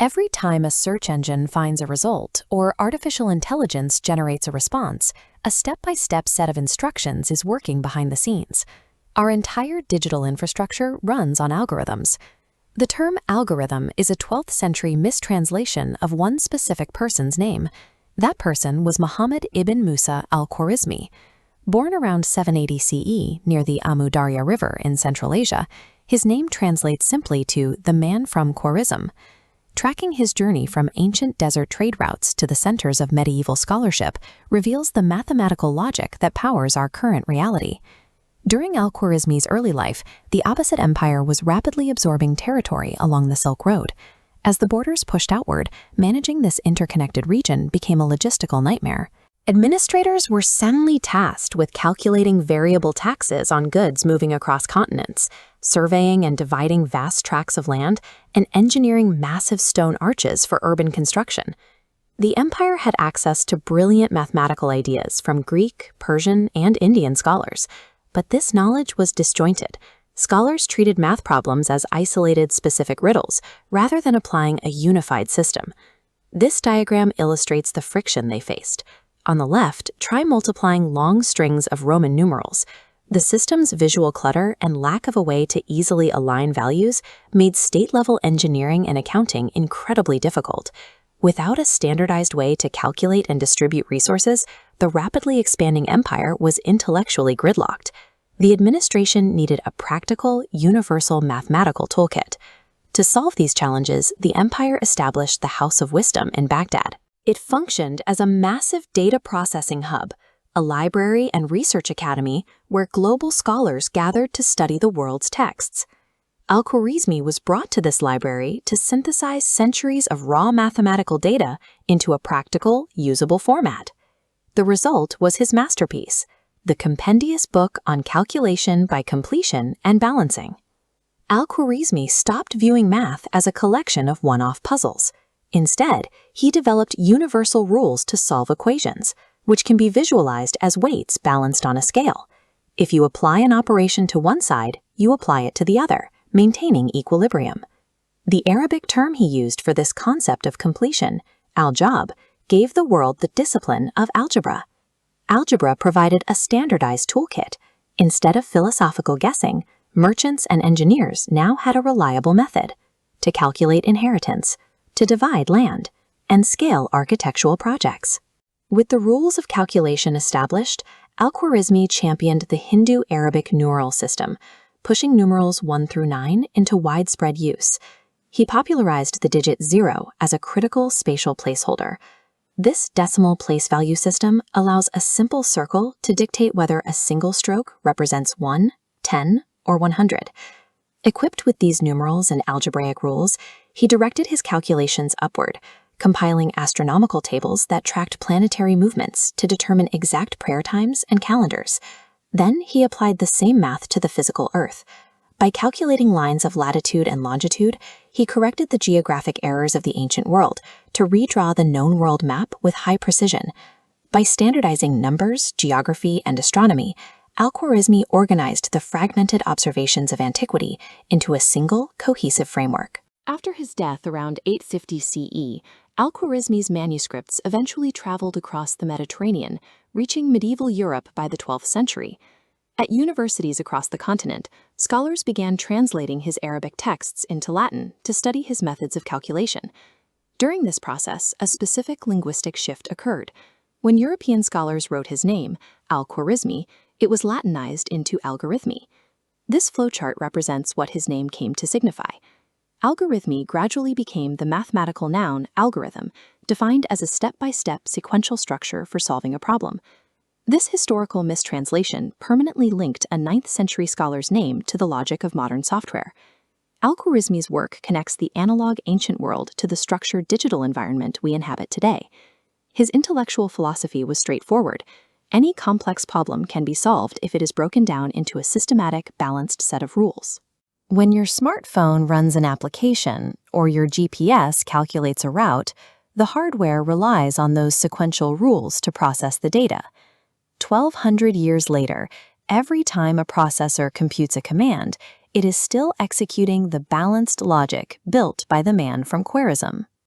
Every time a search engine finds a result or artificial intelligence generates a response, a step-by-step set of instructions is working behind the scenes. Our entire digital infrastructure runs on algorithms. The term algorithm is a 12th century mistranslation of one specific person's name. That person was Muhammad ibn Musa Al-Khwarizmi. Born around 780 CE near the Amu Darya River in Central Asia, his name translates simply to the man from Khwarazm. Tracking his journey from ancient desert trade routes to the centers of medieval scholarship reveals the mathematical logic that powers our current reality. During Al-Khwarizmi's early life, the Abbasid Empire was rapidly absorbing territory along the Silk Road. As the borders pushed outward, managing this interconnected region became a logistical nightmare. Administrators were suddenly tasked with calculating variable taxes on goods moving across continents, surveying and dividing vast tracts of land, and engineering massive stone arches for urban construction. The empire had access to brilliant mathematical ideas from Greek, Persian, and Indian scholars, but this knowledge was disjointed. Scholars treated math problems as isolated specific riddles, rather than applying a unified system. This diagram illustrates the friction they faced. On the left, try multiplying long strings of Roman numerals. The system's visual clutter and lack of a way to easily align values made state-level engineering and accounting incredibly difficult. Without a standardized way to calculate and distribute resources, the rapidly expanding empire was intellectually gridlocked. The administration needed a practical, universal mathematical toolkit. To solve these challenges, the empire established the House of Wisdom in Baghdad. It functioned as a massive data processing hub, a library and research academy where global scholars gathered to study the world's texts. Al-Khwarizmi was brought to this library to synthesize centuries of raw mathematical data into a practical, usable format. The result was his masterpiece, the compendious book on calculation by completion and balancing. Al-Khwarizmi stopped viewing math as a collection of one-off puzzles. Instead, he developed universal rules to solve equations, which can be visualized as weights balanced on a scale. If you apply an operation to one side, you apply it to the other, maintaining equilibrium. The Arabic term he used for this concept of completion, al-jab, gave the world the discipline of algebra. Algebra provided a standardized toolkit. Instead of philosophical guessing, merchants and engineers now had a reliable method to calculate inheritance, to divide land, and scale architectural projects. With the rules of calculation established, Al-Khwarizmi championed the Hindu-Arabic numeral system, pushing numerals 1 through 9 into widespread use. He popularized the digit 0 as a critical spatial placeholder. This decimal place value system allows a simple circle to dictate whether a single stroke represents 1, 10, or 100. Equipped with these numerals and algebraic rules, he directed his calculations upward, compiling astronomical tables that tracked planetary movements to determine exact prayer times and calendars. Then he applied the same math to the physical Earth. By calculating lines of latitude and longitude, he corrected the geographic errors of the ancient world to redraw the known world map with high precision. By standardizing numbers, geography, and astronomy, Al-Khwarizmi organized the fragmented observations of antiquity into a single, cohesive framework. After his death around 850 CE, Al-Khwarizmi's manuscripts eventually traveled across the Mediterranean, reaching medieval Europe by the 12th century. At universities across the continent, scholars began translating his Arabic texts into Latin to study his methods of calculation. During this process, a specific linguistic shift occurred. When European scholars wrote his name, Al-Khwarizmi, it was Latinized into algorithmi. This flowchart represents what his name came to signify. Algorithmi gradually became the mathematical noun algorithm, defined as a step-by-step sequential structure for solving a problem. This historical mistranslation permanently linked a 9th century scholar's name to the logic of modern software. Al-Khwarizmi's work connects the analog ancient world to the structured digital environment we inhabit today. His intellectual philosophy was straightforward. Any complex problem can be solved if it is broken down into a systematic, balanced set of rules. When your smartphone runs an application or your GPS calculates a route, the hardware relies on those sequential rules to process the data. 1,200 years later, every time a processor computes a command, it is still executing the balanced logic built by the man from Khwarazm.